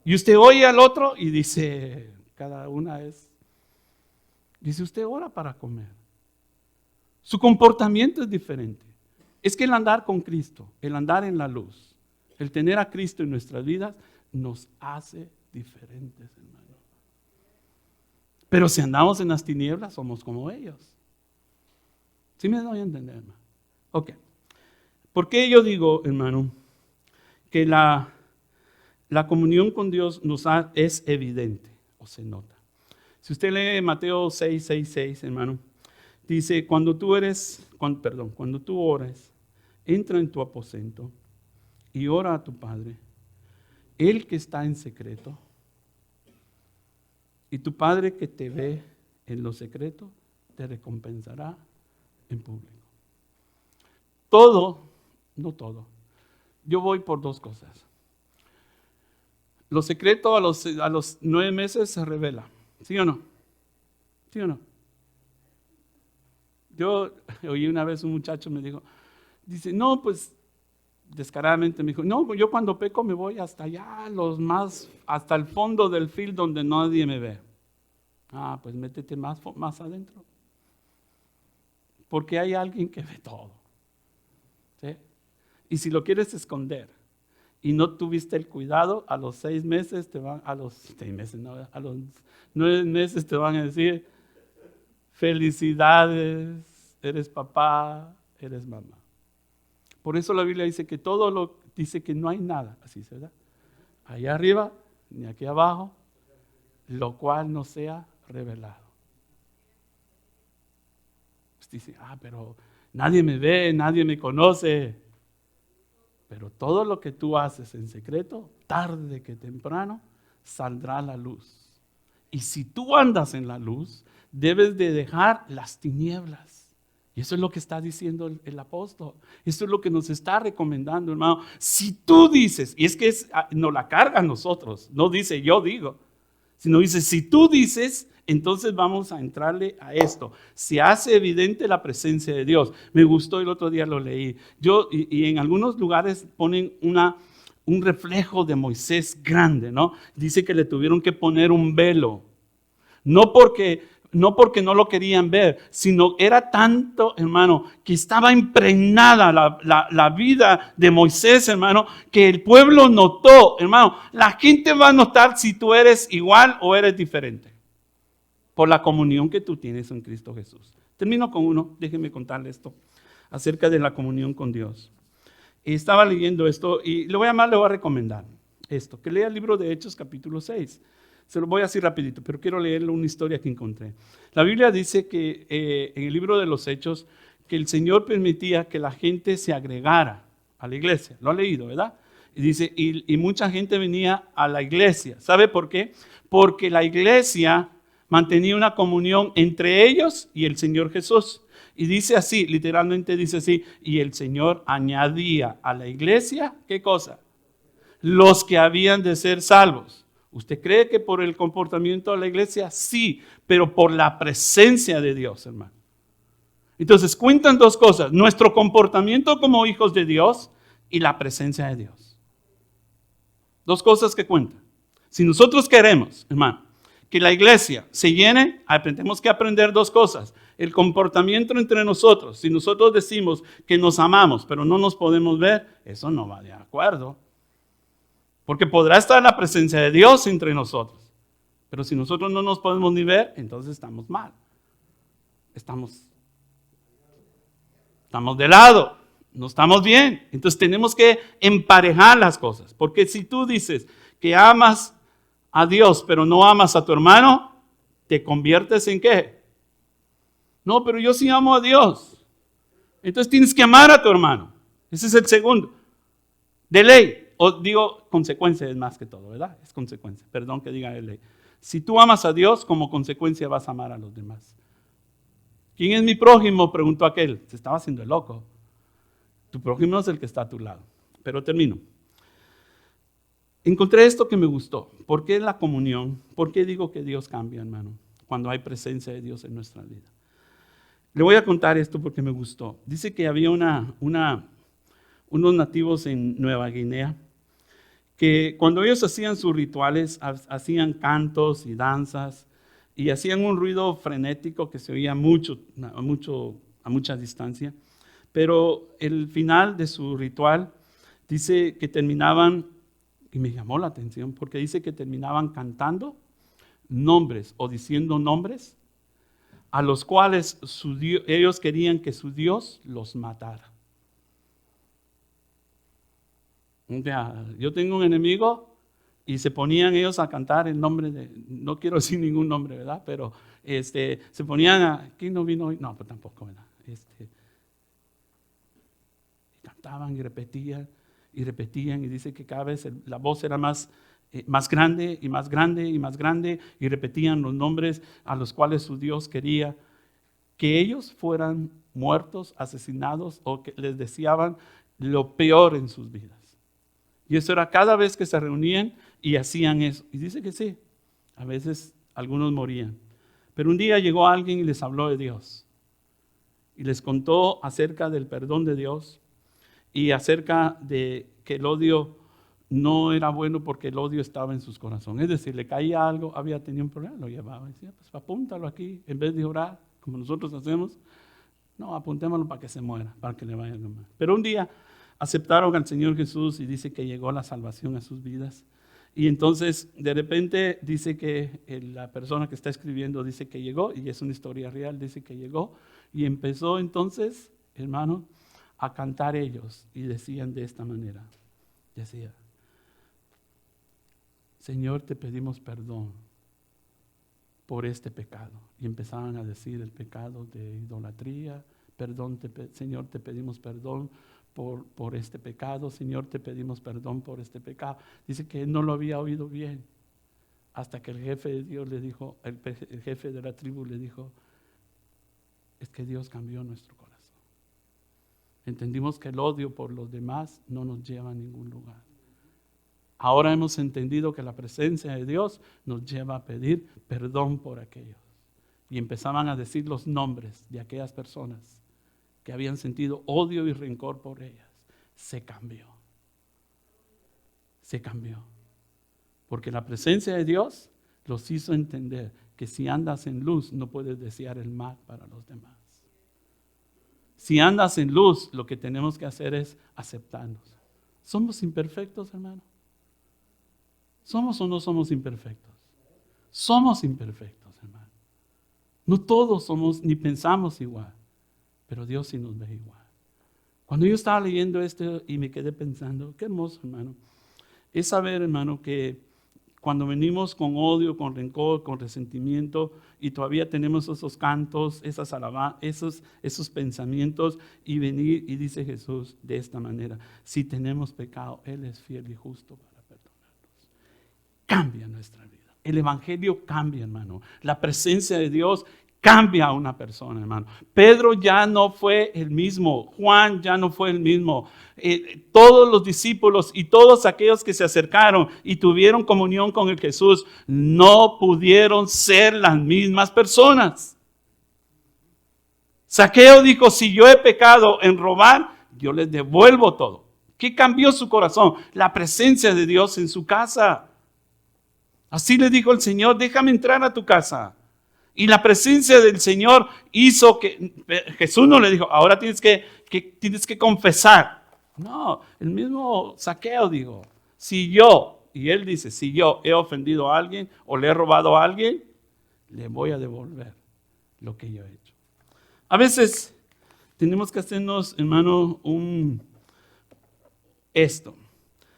Y usted oye al otro y dice, cada una es, dice usted ora para comer. Su comportamiento es diferente. Es que el andar con Cristo, el andar en la luz, el tener a Cristo en nuestras vidas, nos hace diferentes, hermano. Pero si andamos en las tinieblas, somos como ellos. ¿Sí me doy a entender, hermano? Ok. ¿Por qué yo digo, hermano, que la comunión con Dios es evidente o se nota? Si usted lee Mateo 6, hermano, dice, cuando tú ores, entra en tu aposento y ora a tu Padre, Él que está en secreto, y tu Padre que te ve en lo secreto, te recompensará en público. Todo, no todo. Yo voy por dos cosas. Lo secreto a los 9 meses se revela. ¿Sí o no? ¿Sí o no? Yo oí una vez un muchacho me dice, no, pues descaradamente me dijo, no, yo cuando peco me voy hasta allá, hasta el fondo del field donde nadie me ve. Ah, pues métete más adentro. Porque hay alguien que ve todo. ¿Sí? Y si lo quieres esconder y no tuviste el cuidado, a los 6 meses a los 9 meses te van a decir, felicidades, eres papá, eres mamá. Por eso la Biblia dice que dice que no hay nada, así se da, allá arriba ni aquí abajo, lo cual no sea revelado. Pues dice, pero nadie me ve, nadie me conoce. Pero todo lo que tú haces en secreto, tarde que temprano, saldrá a la luz. Y si tú andas en la luz, debes de dejar las tinieblas. Y eso es lo que está diciendo el apóstol. Eso es lo que nos está recomendando, hermano. Si tú dices, y es que nos la carga a nosotros, no dice yo digo, sino dice si tú dices, entonces vamos a entrarle a esto. Se hace evidente la presencia de Dios. Me gustó, el otro día lo leí. Y en algunos lugares ponen un reflejo de Moisés grande, ¿no? Dice que le tuvieron que poner un velo. No porque no lo querían ver, sino era tanto, hermano, que estaba impregnada la vida de Moisés, hermano, que el pueblo notó, hermano, la gente va a notar si tú eres igual o eres diferente, por la comunión que tú tienes en Cristo Jesús. Termino con uno, déjenme contarle esto, acerca de la comunión con Dios. Y estaba leyendo esto y le voy a recomendar esto, que lea el libro de Hechos capítulo 6. Se lo voy a decir rapidito, pero quiero leerle una historia que encontré. La Biblia dice que en el libro de los Hechos, que el Señor permitía que la gente se agregara a la iglesia. Lo ha leído, ¿verdad? Y dice, y mucha gente venía a la iglesia. ¿Sabe por qué? Porque la iglesia mantenía una comunión entre ellos y el Señor Jesús. Y dice así, literalmente dice así, y el Señor añadía a la iglesia, ¿qué cosa? Los que habían de ser salvos. ¿Usted cree que por el comportamiento de la iglesia? Sí, pero por la presencia de Dios, hermano. Entonces cuentan dos cosas, nuestro comportamiento como hijos de Dios y la presencia de Dios. Dos cosas que cuentan. Si nosotros queremos, hermano, que la iglesia se llene, tenemos que aprender dos cosas. El comportamiento entre nosotros. Si nosotros decimos que nos amamos, pero no nos podemos ver, eso no va de acuerdo. Porque podrá estar la presencia de Dios entre nosotros. Pero si nosotros no nos podemos ni ver, entonces estamos mal. Estamos de lado, no estamos bien. Entonces tenemos que emparejar las cosas. Porque si tú dices que amas a Dios, pero no amas a tu hermano, ¿te conviertes en qué? No, pero yo sí amo a Dios. Entonces tienes que amar a tu hermano. Ese es el segundo. De ley. O digo, consecuencia es más que todo, ¿verdad? Es consecuencia. Perdón que diga de ley. Si tú amas a Dios, como consecuencia vas a amar a los demás. ¿Quién es mi prójimo? Preguntó aquel. Se estaba haciendo el loco. Tu prójimo es el que está a tu lado. Pero termino. Encontré esto que me gustó. ¿Por qué la comunión? ¿Por qué digo que Dios cambia, hermano? Cuando hay presencia de Dios en nuestra vida. Le voy a contar esto porque me gustó. Dice que había unos nativos en Nueva Guinea que cuando ellos hacían sus rituales, hacían cantos y danzas y hacían un ruido frenético que se oía a mucha distancia. Pero el final de su ritual dice que terminaban, y me llamó la atención, porque dice que terminaban cantando nombres o diciendo nombres a los cuales ellos querían que su Dios los matara. Yo tengo un enemigo y se ponían ellos a cantar el nombre no quiero decir ningún nombre, ¿verdad? Pero se ponían ¿quién no vino hoy? No, pues tampoco, ¿verdad? Cantaban y repetían y dice que cada vez la voz era más grande y más grande y más grande y repetían los nombres a los cuales su Dios quería que ellos fueran muertos, asesinados o que les deseaban lo peor en sus vidas. Y eso era cada vez que se reunían y hacían eso. Y dice que sí, a veces algunos morían. Pero un día llegó alguien y les habló de Dios. Y les contó acerca del perdón de Dios y acerca de que el odio no era bueno porque el odio estaba en sus corazones. Es decir, le caía algo, había tenido un problema, lo llevaba. Y decía, pues apúntalo aquí, en vez de orar, como nosotros hacemos. No, apuntémoslo para que se muera, para que le vaya mal. Pero un día aceptaron al Señor Jesús y dice que llegó la salvación a sus vidas. Y entonces de repente dice que la persona que está escribiendo dice que llegó, y es una historia real, dice que llegó y empezó entonces, hermano, a cantar ellos y decían de esta manera, decía, Señor, te pedimos perdón por este pecado. Y empezaban a decir el pecado de idolatría, perdón, Señor, te pedimos perdón por este pecado, Señor, te pedimos perdón por este pecado. Dice que él no lo había oído bien, hasta que el jefe de Dios le dijo, el jefe de la tribu le dijo, es que Dios cambió nuestro corazón. Entendimos que el odio por los demás no nos lleva a ningún lugar. Ahora hemos entendido que la presencia de Dios nos lleva a pedir perdón por aquellos. Y empezaban a decir los nombres de aquellas personas que habían sentido odio y rencor por ellas. Se cambió. Se cambió. Porque la presencia de Dios los hizo entender que si andas en luz no puedes desear el mal para los demás. Si andas en luz, lo que tenemos que hacer es aceptarnos. ¿Somos imperfectos, hermano? ¿Somos o no somos imperfectos? Somos imperfectos, hermano. No todos somos ni pensamos igual, pero Dios sí nos ve igual. Cuando yo estaba leyendo esto y me quedé pensando, qué hermoso, hermano, es saber, hermano, que cuando venimos con odio, con rencor, con resentimiento y todavía tenemos esos cantos, esas alabanzas, esos pensamientos y venir y dice Jesús de esta manera, si tenemos pecado, Él es fiel y justo para perdonarnos. Cambia nuestra vida. El evangelio cambia, hermano. La presencia de Dios cambia a una persona, hermano. Pedro ya no fue el mismo. Juan ya no fue el mismo. Todos los discípulos y todos aquellos que se acercaron y tuvieron comunión con el Jesús no pudieron ser las mismas personas. Zaqueo dijo, si yo he pecado en robar, yo les devuelvo todo. ¿Qué cambió su corazón? La presencia de Dios en su casa. Así le dijo el Señor, déjame entrar a tu casa. Y la presencia del Señor hizo que Jesús no le dijo, ahora tienes que confesar. No, el mismo Zaqueo dijo, y él dice, si yo he ofendido a alguien o le he robado a alguien, le voy a devolver lo que yo he hecho. A veces tenemos que hacernos, hermano,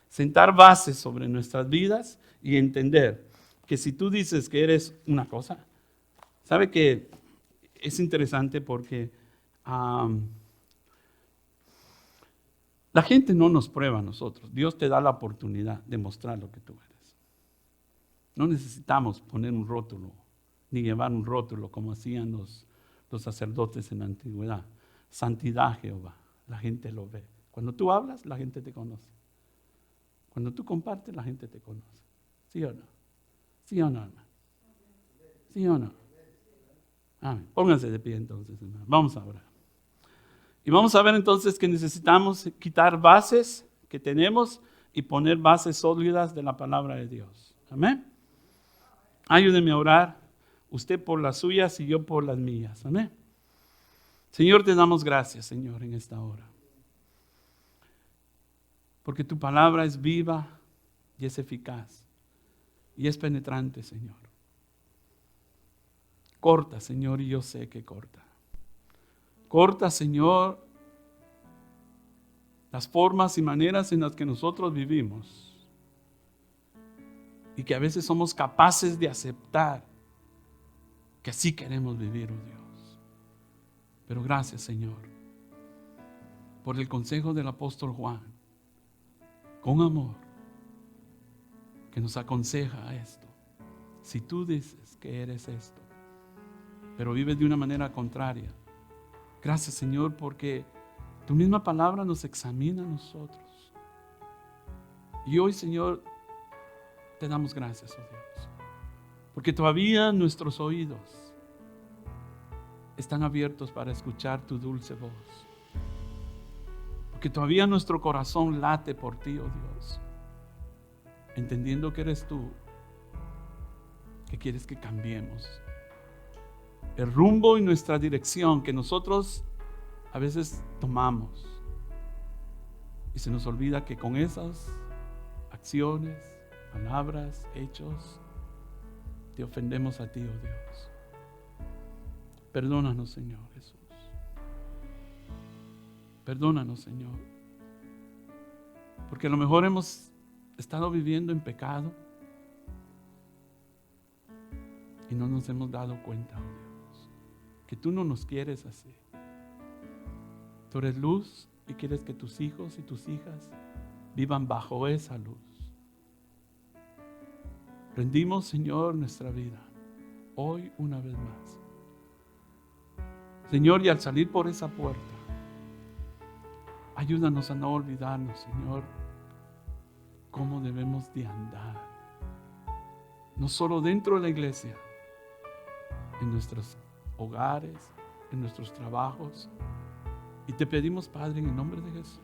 sentar bases sobre nuestras vidas y entender que si tú dices que eres una cosa, sabe que es interesante porque la gente no nos prueba a nosotros. Dios te da la oportunidad de mostrar lo que tú eres. No necesitamos poner un rótulo, ni llevar un rótulo como hacían los sacerdotes en la antigüedad. Santidad Jehová, la gente lo ve. Cuando tú hablas, la gente te conoce. Cuando tú compartes, la gente te conoce. ¿Sí o no? ¿Sí o no, hermano? ¿Sí o no? Amén. Pónganse de pie entonces, hermano. Vamos a orar. Y vamos a ver entonces que necesitamos quitar bases que tenemos y poner bases sólidas de la palabra de Dios. Amén. Ayúdeme a orar, usted por las suyas y yo por las mías. Amén. Señor, te damos gracias, Señor, en esta hora. Porque tu palabra es viva y es eficaz y es penetrante, Señor. Corta, Señor, y yo sé que corta. Corta, Señor, las formas y maneras en las que nosotros vivimos y que a veces somos capaces de aceptar que así queremos vivir, oh Dios. Pero gracias, Señor, por el consejo del apóstol Juan, con amor, que nos aconseja esto. Si tú dices que eres esto, pero vives de una manera contraria, gracias, Señor, porque tu misma palabra nos examina a nosotros. Y hoy, Señor, te damos gracias, oh Dios, porque todavía nuestros oídos están abiertos para escuchar tu dulce voz. Porque todavía nuestro corazón late por ti, oh Dios, entendiendo que eres tú, que quieres que cambiemos el rumbo y nuestra dirección que nosotros a veces tomamos. Y se nos olvida que con esas acciones, palabras, hechos, te ofendemos a ti, oh Dios. Perdónanos, Señor Jesús. Perdónanos, Señor. Porque a lo mejor hemos estado viviendo en pecado y no nos hemos dado cuenta, oh Dios, que tú no nos quieres así. Tú eres luz y quieres que tus hijos y tus hijas vivan bajo esa luz. Rendimos, Señor, nuestra vida hoy una vez más. Señor, y al salir por esa puerta, ayúdanos a no olvidarnos, Señor, cómo debemos de andar. No solo dentro de la iglesia, en nuestros hogares, en nuestros trabajos. Y te pedimos, Padre, en el nombre de Jesús,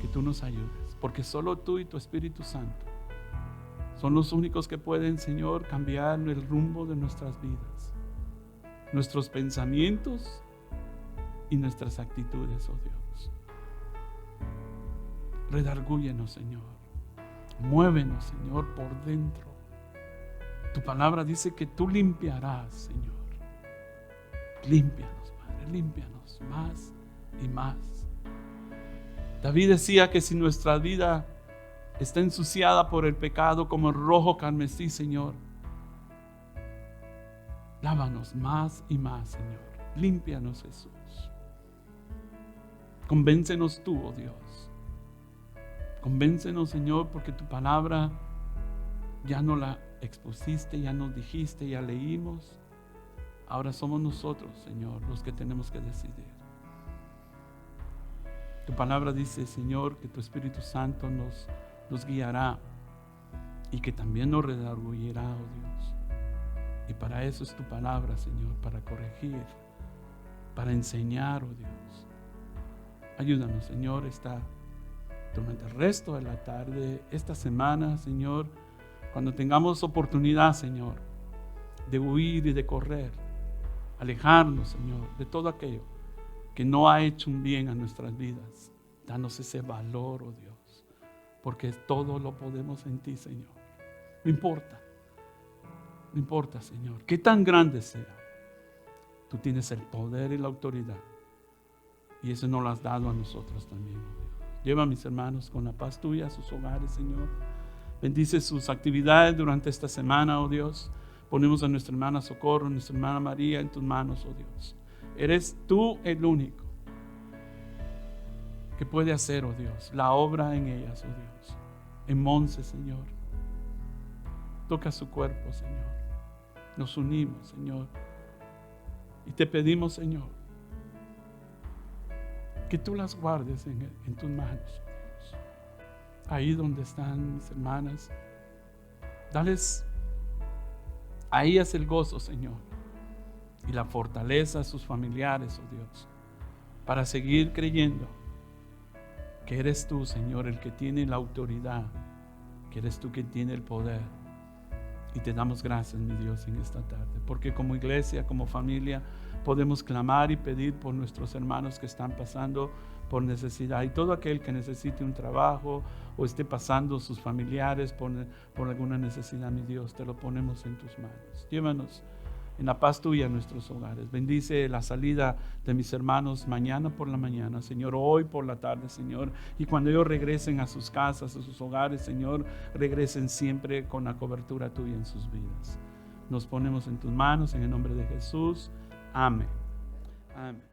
que tú nos ayudes, porque solo tú y tu Espíritu Santo son los únicos que pueden, Señor, cambiar el rumbo de nuestras vidas, nuestros pensamientos y nuestras actitudes, oh Dios. Redargúyenos, Señor. Muévenos, Señor, por dentro. Tu palabra dice que tú limpiarás, Señor. Límpianos, Padre, límpianos más y más. David decía que si nuestra vida está ensuciada por el pecado como el rojo carmesí, Señor, lávanos más y más, Señor. Límpianos, Jesús. Convéncenos tú, oh Dios. Convéncenos, Señor, porque tu palabra ya no la expusiste, ya nos dijiste, ya leímos. Ahora somos nosotros, Señor, los que tenemos que decidir. Tu palabra dice, Señor, que tu Espíritu Santo nos guiará y que también nos redargüirá, oh Dios. Y para eso es tu palabra, Señor, para corregir, para enseñar, oh Dios. Ayúdanos, Señor, durante el resto de la tarde, esta semana, Señor, cuando tengamos oportunidad, Señor, de huir y de correr, alejarnos, Señor, de todo aquello que no ha hecho un bien a nuestras vidas. Danos ese valor, oh Dios, porque todo lo podemos en ti, Señor. No importa, Señor, qué tan grande sea. Tú tienes el poder y la autoridad, y eso nos lo has dado a nosotros también, oh Dios. Lleva a mis hermanos con la paz tuya a sus hogares, Señor. Bendice sus actividades durante esta semana, oh Dios. Ponemos a nuestra hermana Socorro, a nuestra hermana María en tus manos, oh Dios. Eres tú el único que puede hacer, oh Dios, la obra en ellas, oh Dios. En Monse, Señor. Toca su cuerpo, Señor. Nos unimos, Señor. Y te pedimos, Señor, que tú las guardes en tus manos, oh Dios. Ahí donde están mis hermanas, dales a ellas el gozo, Señor, y la fortaleza a sus familiares, oh Dios, para seguir creyendo que eres tú, Señor, el que tiene la autoridad, que eres tú quien tiene el poder. Y te damos gracias, mi Dios, en esta tarde, porque como iglesia, como familia, podemos clamar y pedir por nuestros hermanos que están pasando por necesidad, y todo aquel que necesite un trabajo o esté pasando sus familiares por alguna necesidad, mi Dios, te lo ponemos en tus manos. Llévanos en la paz tuya a nuestros hogares. Bendice la salida de mis hermanos mañana por la mañana, Señor, hoy por la tarde, Señor, y cuando ellos regresen a sus casas, a sus hogares, Señor, regresen siempre con la cobertura tuya en sus vidas. Nos ponemos en tus manos en el nombre de Jesús. Amén. Amén.